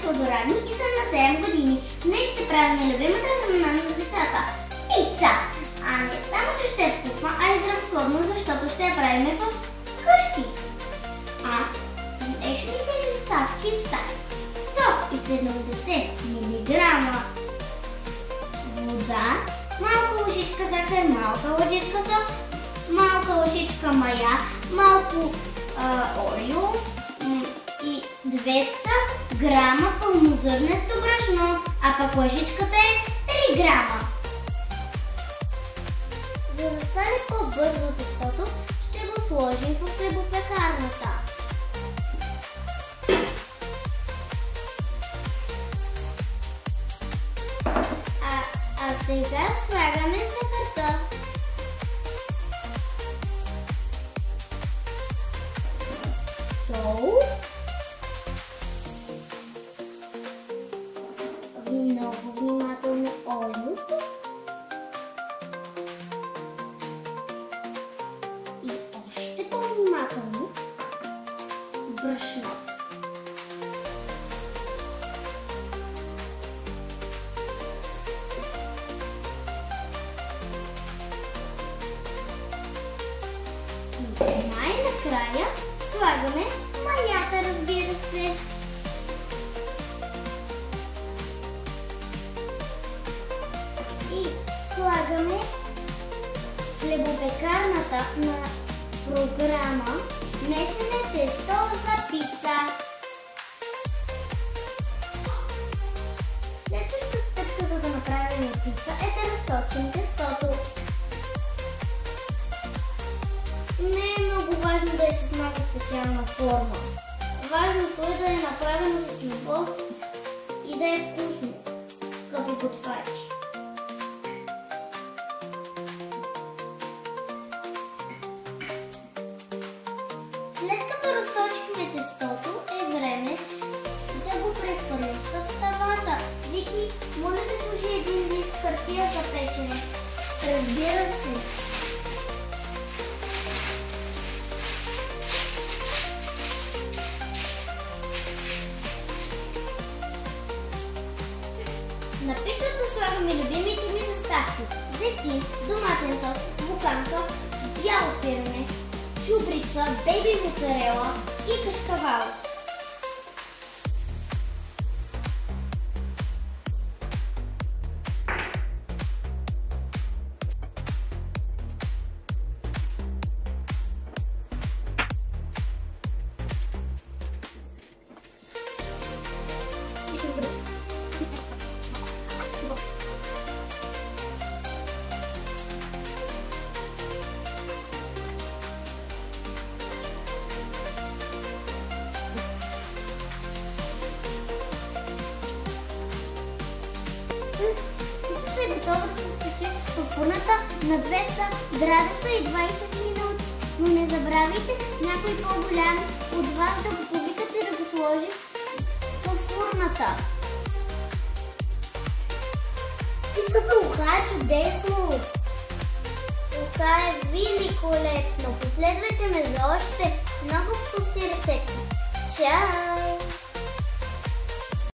Сладорадни и съм на 7 години. Днес ще правим любимата храна на децата – пица. А не само, че ще е вкусна, а и здравословно, защото ще я правим в къщи. А днешните съставки са 170 мг вода, малка лъжичка захар, малка лъжичка сок, малка лъжичка мая, малко олио и 200 грама пълнозърнесто брашно, а пък лъжичката е 3 грама. За да стане по-бързо тестото, ще го сложим в хлебопекарната. А сега слагаме захарта. Сол. Много внимателно олиото. И още по-внимателно брашно. И най-накрая слагаме маята, разбира се. И слагаме хлебопекарната на програма месене тесто за пица. Следващата стъпка, за да направим пица, е да разточим тестото. Не е много важно да е с много специална форма. Важното е да е направено с любов и да е вкусно, скъпи готвачи. След като разточихме тестото, е време да го прехвърлим в тавата. Вики, моля да сложи един лист хартия за печене. Разбира се. На пицата слагаме любимите ми съставки: зехтин, доматен сос, буканка, бяло сирене, чубрица, бейби моцарела и кашкавал. Пицата е готова да се изпече в фурната на 200 градуса и 20 минути. Но не забравяйте някой по-голям от вас да го повикате да го сложи в фурната. Пицата уха е чудесно! Уха е великолепно! Последвайте ме за още много вкусни рецепти. Чао!